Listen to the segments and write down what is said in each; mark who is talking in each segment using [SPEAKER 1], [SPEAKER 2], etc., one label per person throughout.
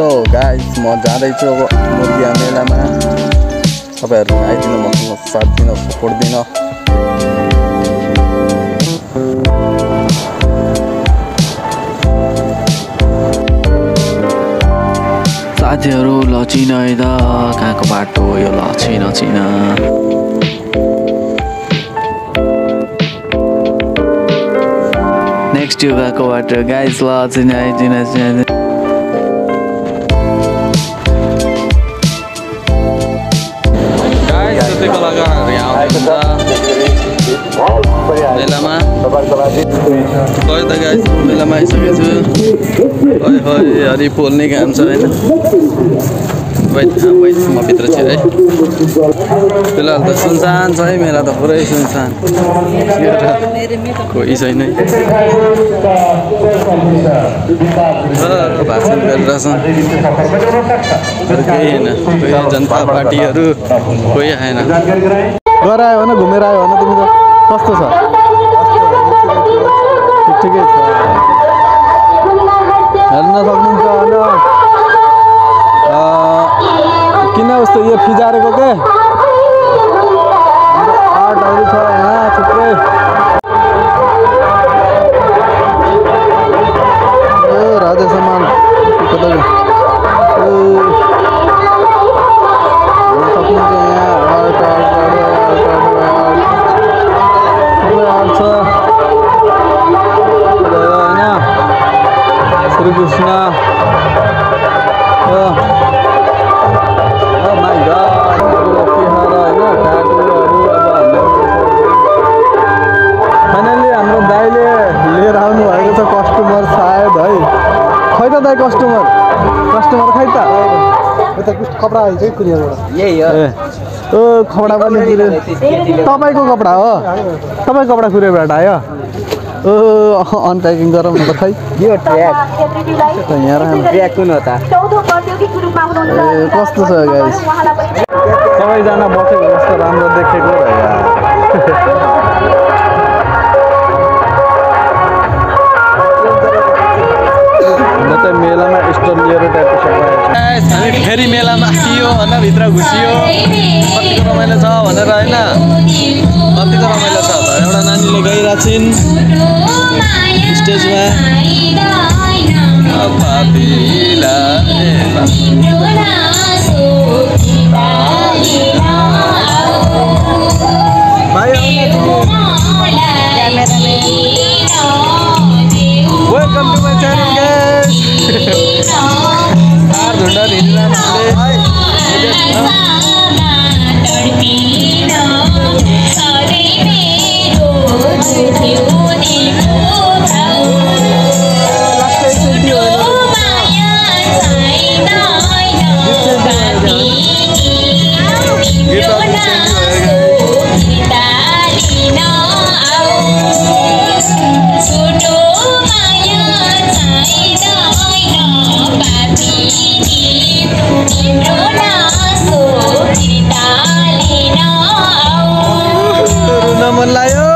[SPEAKER 1] so guys म जाँदैछु अब मुर्गिया मेलामा तपाईहरु आइदिनु मसँग साथ दिन सपोर्ट दिन साथीहरु लचिन है त कहाँको बाटो यो लचिन नेक्स्ट यो गएको बाटो गाइस लचिन आइदिन मेलामा खै त गाइस मेलामा आइसकेको छु हरि पोल्ने काम छ हैन वेट म भित्र छु है फिलहाल त सुनसान छ है मेला त पुरै सुनसान कोही छैन भाषण गरिरहेछन् केही होइन कोही जनता पार्टीहरू कोही आएन गएर आयो भने घुमेर आयो भने तिमी त कस्तो छ ठिकै छ हेर्न सक्नुहुन्छ होइन किन उस्तो यो फिजारेको के आर्टहरू छ यहाँ थुप्रै राजा सामान सक्नुहुन्छ यहाँ आर्ट छ होइन श्रीकृष्ण फाइनली हाम्रो दाइले लिएर आउनु भएको छ कस्टमर सायद है खै त दाइ कस्टमर खै त कपडा आइन्छ कुरियरबाट यही हो ओ कपडा पनि तपाईँको कपडा हो तपाईँको कपडा कुरियरबाट आयो ओ अनप्याकिङ गरौँ न त खै यो ट्र्याक ट्र्याक कुन हो त कस्तो छ गाइस सबैजना बसेको जस्तो राम्रो देखेको मेलामा स्टल लिएर हामी फेरि मेलामा आइयो होइन भित्र घुसियो कतिको रमाइलो छ भनेर होइन कतिको रमाइलो छ एउटा नानीले गइरहेछिन् स्टेजमा welcome to my channel guys कार ढुन्डा मन लाग्यो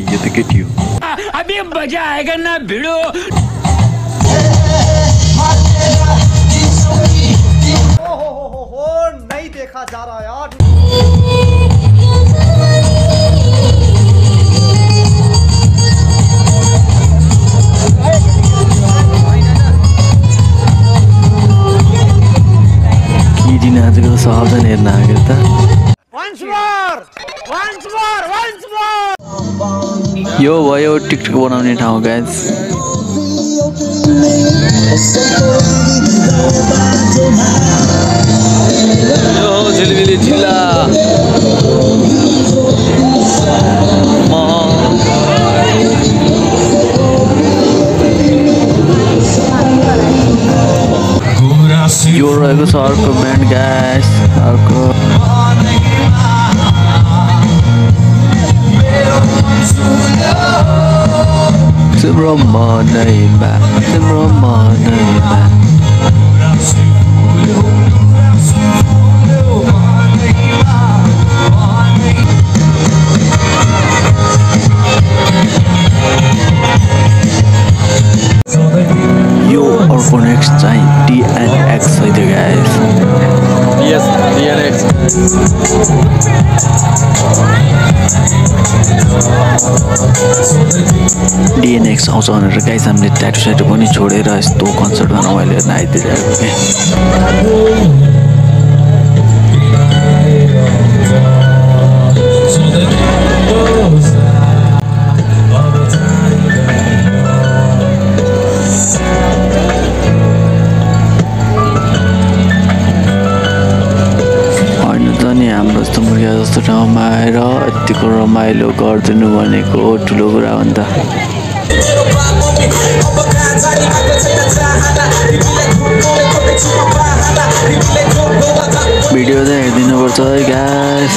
[SPEAKER 1] ये तो किटियो
[SPEAKER 2] अभी मजा आएगा ना भिड़ो नहीं देखा जा रहा यार
[SPEAKER 1] किदिन आजको सहजन हेर्न आएको त
[SPEAKER 3] यो भयो टिकटक बनाउने ठाउँ गाइस यो झिलिमिली जिल्ला यो रहेको छ अर्को ब्यान्ड गाइस अर्को तिम्रो मनैमा यो अर्को नेक्स्ट चाहिँ DNX है त्यो गाइस यस DNX DNX आउँछ भनेर गाइस हामीले ट्याटु स्याटु पनि छोडेर यस्तो कन्सर्टमा रमाइलो हेर्न आइदिइरहेको हाम्रो जस्तो मुर्गा जस्तो ठाउँमा आएर यतिको रमाइलो गरिदिनु भनेको ठुलो कुरा हो नि त भिडियो चाहिँ हेरिदिनुपर्छ है गाइस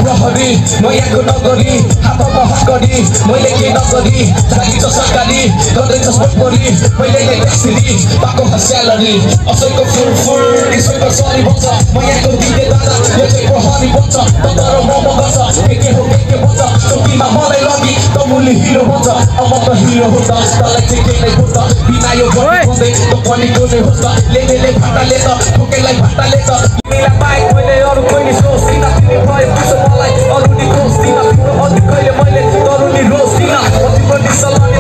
[SPEAKER 3] प्रहरी नयाँको नगरी हातमा हक्करी मैले के नगरी जागी त सरकारी गर्दैछ स्पोर्टरी मैले त्यसरी पाएको स्यालेरी असैको फुल इसैको सरी भन्छ नयाँको दिने दादा यो चाहिँ प्रहरी भन्छ तर म गर्छ के हो के भन्छ चौकीमा मलाई लगी त मुली हिरो हुन्छ अब त हिरो हुन्छ तलाई चाहिँ के नै हुन्छ बिना यो भन्दै त पनि गोले हुन्छ लेले भाटाले त ठोकेलाई भाटाले त तिमीलाई बाइक मैले अरू कोही सोच्दिन तिमी भयो मलाई अरू नि दोष दिन अरू कहिले मैले अरू नि रोज दिन अरू पनि सल्लाह